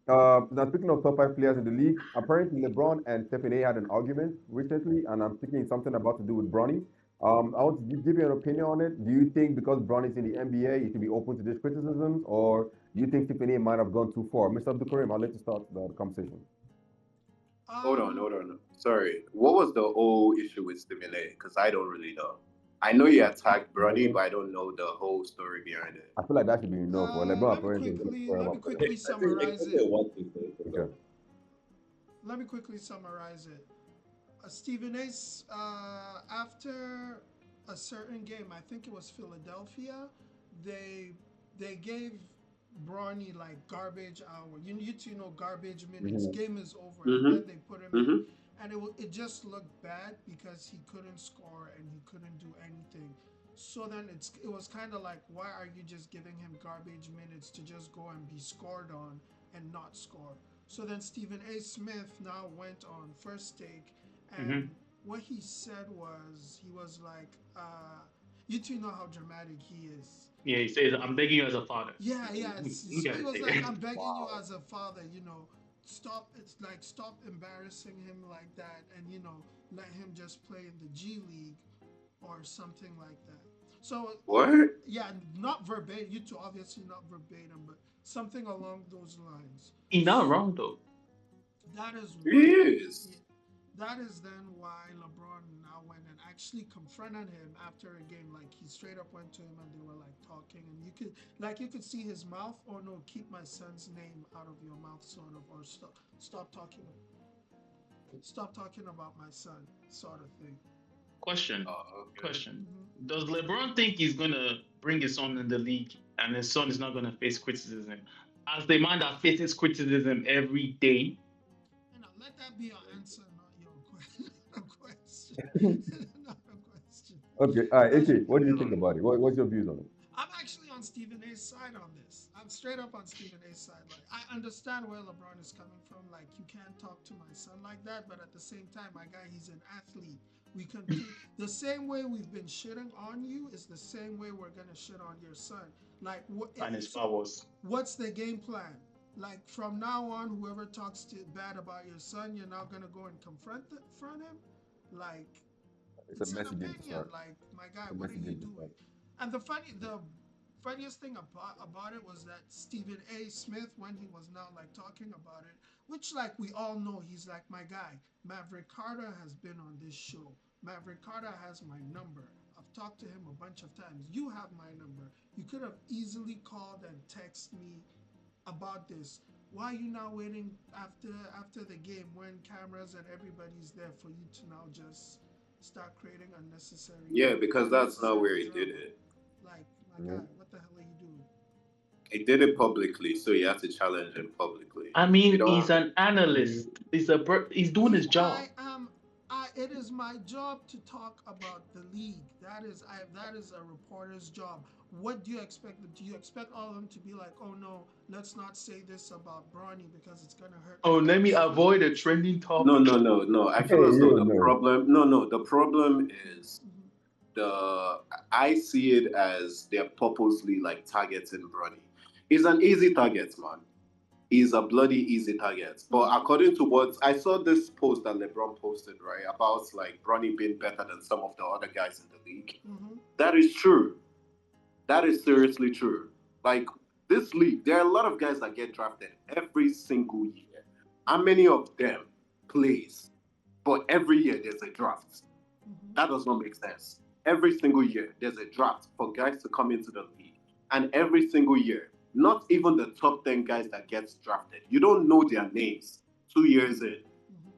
Now speaking of top five players in the league, apparently LeBron and Stephen A had an argument recently, and I'm thinking something about to do with Bronny. I want to give you an opinion on it. Do you think because Bronny is in the NBA, he should be open to these criticisms, or do you think Stephen A might have gone too far? Mr. Abdul I'll let you start the conversation. Hold on. Sorry. What was the whole issue with Stephen A? Because I don't really know. I know he attacked Bronny, but I don't know the whole story behind it. I feel like that should be enough. Well, LeBron Let me apparently is going to quickly square let him me up for quickly I summarize think it. I want to say Okay. Let me quickly summarize it. Stephen A's after a certain game, I think it was Philadelphia, they they gave Bronny like garbage hour. You two know garbage minutes. Mm-hmm. Game is over, and Mm-hmm. then they put him in, Mm-hmm. and it just looked bad because he couldn't score and he couldn't do anything. So then it was kind of like, why are you just giving him garbage minutes to just go and be scored on and not score? So then Stephen A. Smith now went on First Take, Mm-hmm. and what he said was, he was like, you two know how dramatic he is. Yeah, he says, "I'm begging you as a father." Yeah, yeah. We So he gotta was say like, that. I'm begging you Wow. as a father, stop. It's like, stop embarrassing him like that, and let him just play in the G League or something like that. So What? yeah, not verbatim. You two obviously not verbatim, but something along those lines. He's not wrong though. That is He what. is. Yeah, that is then why LeBron now went and actually confronted him after a game. Like, he straight up went to him and they were like talking, and you could see his mouth. Oh no, keep my son's name out of your mouth, sort of, or stop talking about my son, sort of thing. Question, Oh, okay. question. Hmm. Does LeBron think he's gonna bring his son in the league and his son is not gonna face criticism? As the man that faces criticism every day, Let that be your answer, not your question. question. Not a question. Okay. All right. That's AK, what do you think um, about it? What's your views on it? I'm actually on Stephen A's side on this. I'm straight up on Stephen A's side. Like, I understand where LeBron is coming from. Like, you can't talk to my son like that, but at the same time, my guy, he's an athlete. We continue the same way we've been shitting on you is the same way we're gonna shit on your son. Like, and his so powers. what's the game plan? Like, from now on, whoever talks bad about your son, you're not gonna go and front him. Like, It's a it's an messy game to opinion. start. Like, my guy, It's a what are messy you game to doing? start. And the funniest thing about it was that Stephen A. Smith, when he was now like talking about it, which, like, we all know, he's like, my guy, Maverick Carter has been on this show. Maverick Carter has my number. I've talked to him a bunch of times. You have my number. You could have easily called and text me about this. Why are you now waiting after the game when cameras and everybody's there for you to now just start creating Yeah, because that's not unnecessary where he did drama? it. Like, my Mhm. guy, what the hell are you doing? He did it publicly, so you have to challenge him publicly. I You mean, he's don't. an analyst. He's doing his job. I am. It is my job to talk about the league. That is a reporter's job. What do you expect them? Do you expect all of them to be like, oh no, let's not say this about Bronny because it's gonna hurt Oh, my let me son's avoid a feelings? trending No, topic. no, no, no. I feel Hey, as though yo, the no. problem. No, no. The problem is Mhm. the. I see it as they're purposely like targeting Bronny. He's an easy target, man. He's a bloody easy target. But Mhm. according to what I saw, this post that LeBron posted, right, about like Bronny being better than some of the other guys in the league. Mhm. That is true. That is seriously true. Like, this league, there are a lot of guys that get drafted every single year. How many of them plays? But every year there's a draft. Mhm. That does not make sense. Every single year there's a draft for guys to come into the league. And every single year, not even the top 10 guys that gets drafted, you don't know their names 2 years in. Mhm.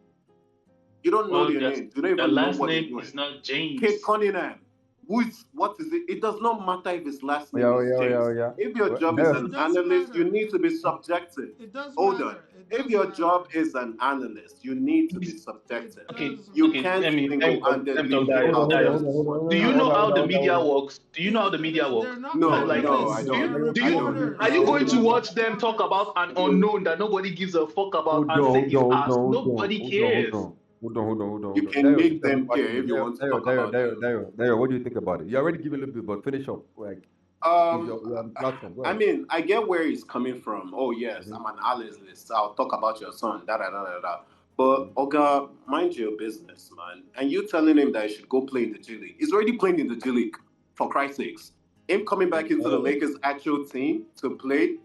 You don't know Well, their just names. You don't the even know last what they're name doing. is not Kate James. Cunningham. What is it? It does not matter if his last Oh, yeah, name oh, is yeah, oh, yeah, oh, James. yeah. If your Well, job is there's an It does analyst, you matter. need to be subjective. It does Hold on. matter. It If does your job matter. is an analyst, you need to be He's- It subjective. Okay, does You okay. can't matter. Let me single-handedly talk, pick Dio. hold on, out hold on, Dio. hold on, just hold on, one hold Do on, you guy. know hold on, how hold the on, hold on, media hold on. works? Do you know how the media They're works? not No, Like, no, analysts. I do They're you don't. do I you don't. reporters. are you No, going They're to no, no. watch them talk reporters. about an unknown that nobody gives a fuck about Hold and on, say hold is on, hold on, ass? hold on, Nobody hold on, hold cares. on. Hold on, hold on, hold on, You hold on. can Dario, make finish up the them care question. if you want to Dario, talk Dario, about Dario, them. Dario, Dario, what do you think about it? You already give a little bit, but finish up. Like, It's Um, your platform. Go I ahead. mean, I get where he's coming from. Oh yes, Mm-hmm. I'm an analyst. I'll talk about your son. Da da da da da. But Oga, mind your business, man. And you telling him that he should go play in the G League. He's already playing in the G League, for Christ's sakes. Him coming back into the No, Lakers' actual team to play,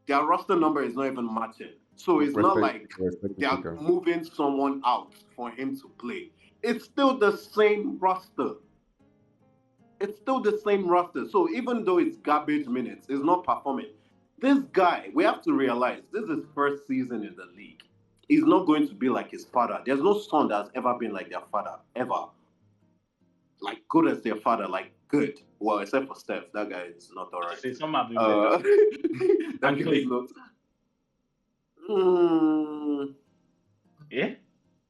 their roster number is not even matching. So it's not Respect, like respect the they are speaker. moving someone out for him to play. It's still the same roster. It's still the same roster. So even though it's garbage minutes, it's not performing. This guy, we have to realize this is his first season in the league. He's not going to be like his father. There's no son that's ever been like their father, ever. Like good as their father, like good. Well, except for Steph, that guy is not all To right. say some have been better. Uh, that And guy is Clay. not. Mm, Yeah?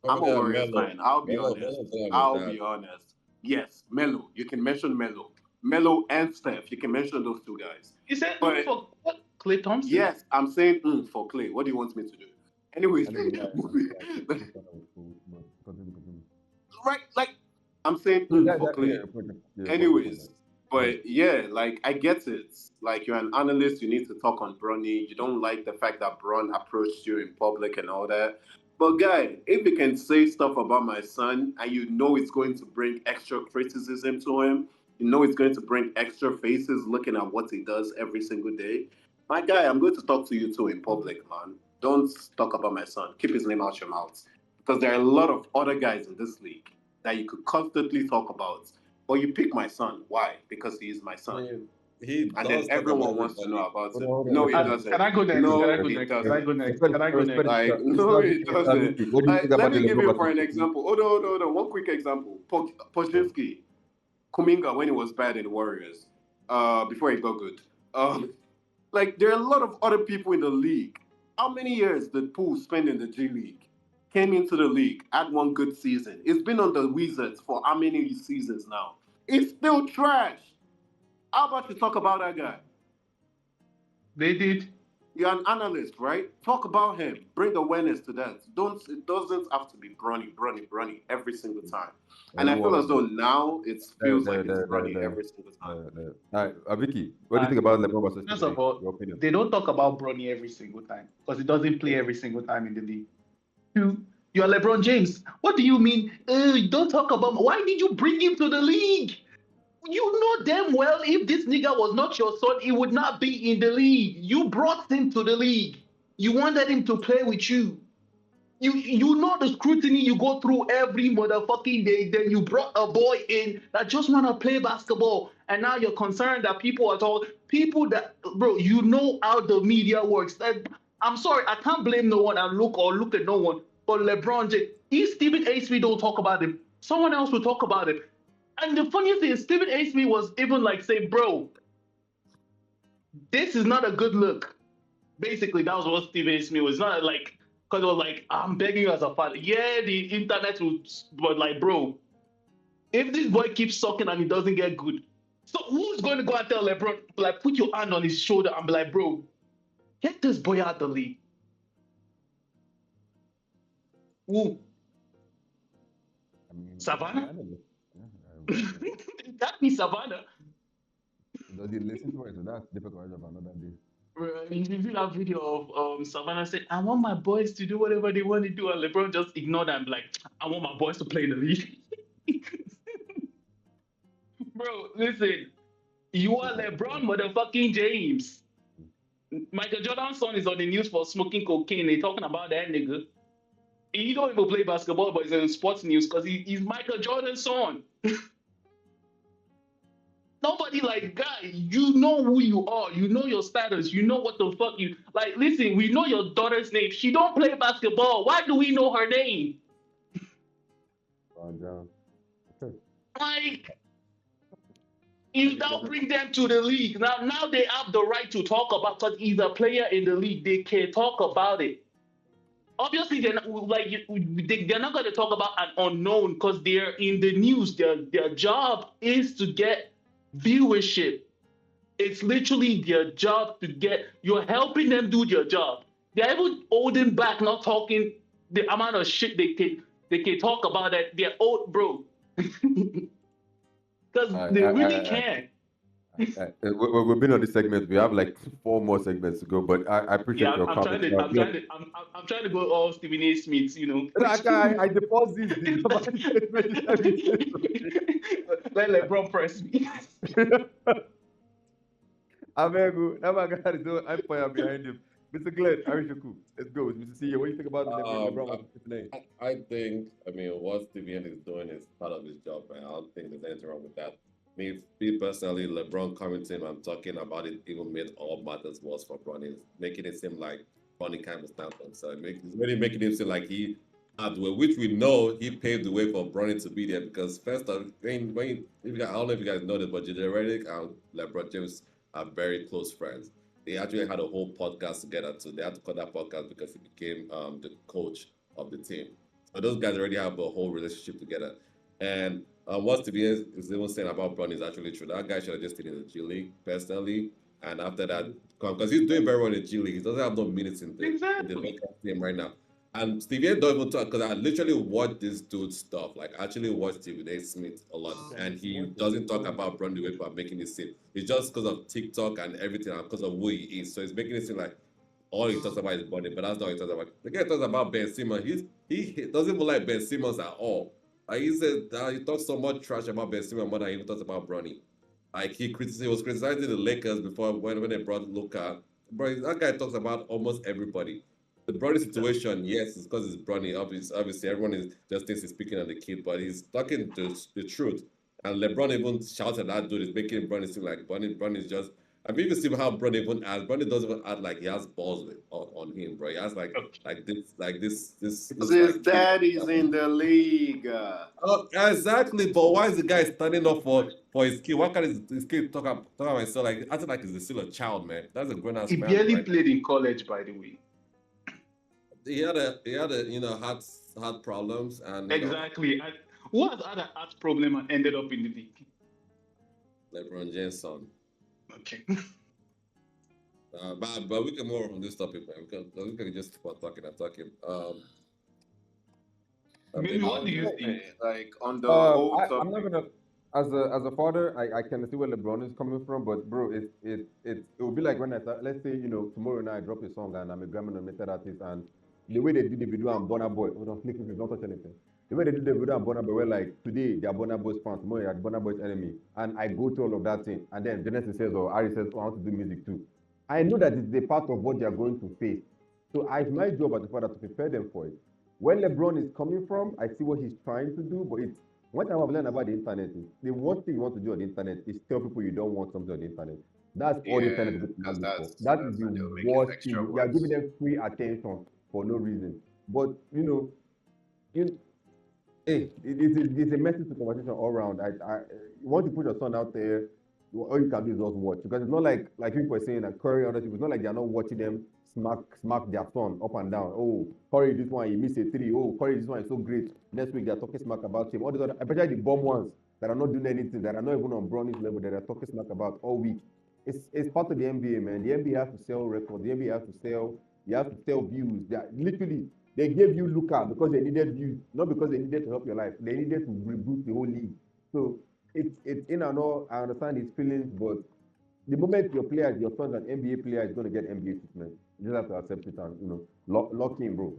I'm a okay, Warriors Melo. fan. I'll be honest. Melo tell me I'll that. be honest. Yes, Melo. You can mention Melo. Melo and Steph. You can mention those two guys. You said But for what? Clay Thompson? yes, I'm saying for Clay. What do you want me to do? Anyways, I don't know why I'm moving- like this kind of food, but continue, continue. right? Like I'm saying No, that, for that, yeah, Clay. yeah, point, point, Anyways, point. Go ahead. but yeah, like I get it. Like you're an analyst, you need to talk on Bronny. You don't like the fact that Bron approached you in public and all that. But guy, if you can say stuff about my son and you know it's going to bring extra criticism to him, you know it's going to bring extra faces looking at what he does every single day. My guy, I'm going to talk to you too in public, man. Don't talk about my son. Keep his name out your mouth. Because there are a lot of other guys in this league that you could constantly talk about, but you pick my son. Why? Because he is my I son. mean, he And then does talk about everyone wants to know everybody. about it. Hold on, No, he respect, Can doesn't. I go next? Can I No, go he next? Can I doesn't. go next? respect, Can I go respect next? the Like, speaker. no, he Mr. doesn't. Vicky, what do you think Let about the me give you LeBron for versus an Tiffany? example. Hold on. One quick example. Pozinski, Kuminga, when he was bad in the Warriors, before he got good. Like, there are a lot of other people in the league. How many years did Poole spend in the G League? Came into the league, had one good season. It's been on the Wizards for how many seasons now? It's still trash. How about you talk about that guy? They did. You're an analyst, right? Talk about him. Bring awareness to that. Don't It doesn't have to be Bronny every single time. And I feel as Everyone, though now it there, feels like there, it's there, there, Bronny there, every single time. there. All right, Vicky, what do you Uh, think about LeBron versus First Tiffany? of all, Your opinion. they don't talk about Bronny every single time because he doesn't play every single time in the league. Two, you're LeBron James. What do you mean? Don't talk about. Why did you bring him to the league? You know damn well if this nigga was not your son, he would not be in the league. You brought him to the league. You wanted him to play with you. You know the scrutiny you go through every motherfucking day. Then you brought a boy in that just want to play basketball, and now you're concerned that people are talking. People that, bro, you know how the media works. I'm sorry, I can't blame no one and look at no one. But LeBron James, if Stephen A. Smith don't talk about him, someone else will talk about him. And the funniest thing is, Stephen A. Smith was even like saying, "Bro, this is not a good look." Basically, that was what Stephen A. Smith was not like, because it was like, "I'm begging you as a father." Yeah, the internet was, but like, bro, if this boy keeps sucking and he doesn't get good, so who's going to go and tell LeBron, like, put your hand on his shoulder and be like, "Bro, get this boy out the league"? Who? I mean, the Savannah? analyst. Yeah, I, That be Savannah. does he listen to it? So that's difficult of another day. If you see that video of Savannah saying, "I want my boys to do whatever they want to do," and LeBron just ignored them, like, "I want my boys to play in the league." Bro, listen, you are LeBron motherfucking James. Michael Jordan's son is on the news for smoking cocaine. They talking about that nigga. He don't even play basketball, but he's in sports news because he's Michael Jordan's son. Nobody like, guy, you know who you are. You know your status. You know what the fuck you like. Listen, we know your daughter's name. She don't play basketball. Why do we know her name? John. Like, I you think now that's bring them to the league. Now they have the right to talk about, because he's a player in the league. They can talk about it. Obviously, they're not like they're not going to talk about an unknown because they're in the news. Their job is to get viewership. It's literally their job to get. You're helping them do their job. They're even holding back, not talking the amount of shit they can talk about that they're old, bro. Because I, they I, really I, can. We've been on this segment. We have like four more segments to go, but I appreciate Yeah, your comments. I'm trying to go all Stephen A. Smith, That guy, I deposit the government statement is everything. Let LeBron press me. Amego, that man got his own empire behind him. Mr. Glenn, Arishoku, let's go. Mr. CEO, what do you think about LeBron I, versus Stephen I think, I mean, what Steven is doing is part of his job, man. I don't think there's anything wrong with that. Me personally, LeBron coming to him and talking about it even made all matters worse for Bronny, making it seem like Bronny kind of stamped on. So it's really making him seem like he had the way, which we know he paved the way for Bronny to be there because first of if you guys, I don't know if you guys know this, but JJ Redick and LeBron James are very close friends. They actually had a whole podcast together, so they had to cut that podcast because he became the coach of the team. So those guys already have a whole relationship together. And what TBS is even saying about Brown is actually true. That guy should have just stayed in the G League personally. And after that, because he's doing very well in the G League, he doesn't have no minutes in the Exactly. Lakers team right now. And Stevie A don't even talk because I literally watch this dude's stuff. Like I actually watch Stephen A. Smith a lot, and he doesn't talk about Brown the way people are making it seem. It's just because of TikTok and everything, and because of who he is. So it's making it seem like all he talks about is Bunny, but that's not what he talks about. The guy talks about Ben Simmons. He doesn't even like Ben Simmons at all. Like he said he talks so much trash about Ben Simmons more than he even talks about Bronny. Like he was criticizing the Lakers before when they brought Luka. Bro, that guy talks about almost everybody. The Bronny situation, yes, it's because it's Bronny. Obviously, everyone is just thinks he's speaking on the kid, but he's talking the truth. And LeBron even shouted at that dude, is making Bronny seem like Bronny is just. I've even seen how Bronny even acts. Bronny doesn't even act like he has balls on him, bro. He has Because this his like kid. dad is in the league. Oh, exactly. But why is the guy standing up for his kid? Why can't his kid talk about himself like acting like he's still a child, man? That's a grown ass He man barely right now. played in college, by the way. He had a heart problems and Exactly. Who has had an heart problem and ended up in the league? LeBron James son. Okay. But we can move on from this topic, man. We can just keep on talking and talking. Maybe Maybe I what one do was you just more. think? saying, like on the whole I'm not topic. gonna, as a father, I can see where LeBron is coming from, but bro, it would be like when let's say, tomorrow night I drop a song and I'm a Grammy nominated artist, and the way they did the video on Burna Boy, hold on, click, don't touch anything. The way they did the video on Burna Boy, where like today they are Burna Boy's fans, tomorrow they are Burna Boy's enemy, and I go through all of that thing, and then Genesis says or Ari says, oh, I want to do music too. I know that it's a part of what they are going to face. So it's my job as a father to prepare them for it. Where LeBron is coming from, I see what he's trying to do, but it's one time I've learned about the internet is the worst thing you want to do on the internet is tell people you don't want something on the internet. That's all the Yeah, internet is going to now because look for. that's That is that's the when they'll make it worst thing. extra You are giving worse. them free attention for no reason. But you hey, it's a message to conversation all around. You want to put your son out there, all you can do is just watch because it's not like people are saying that Curry and other people. It's not like they're not watching them smack their son up and down. Oh, Curry, this one he missed a three. Oh, Curry, this one is so great. Next week they're talking smack about him. All these other, especially the bomb ones that are not doing anything, that are not even on Bronny's level, that are talking smack about all week. It's part of the NBA, man. The NBA has to sell records. The NBA has to sell. You have to sell views. They are, literally, they gave you Luca because they needed views, not because they needed to help your life. They needed to reboot the whole league. So it's in and all. I understand his feelings, but the moment your player, your son's an NBA player, is going to get NBA treatment. You just have to accept it and lock in, bro.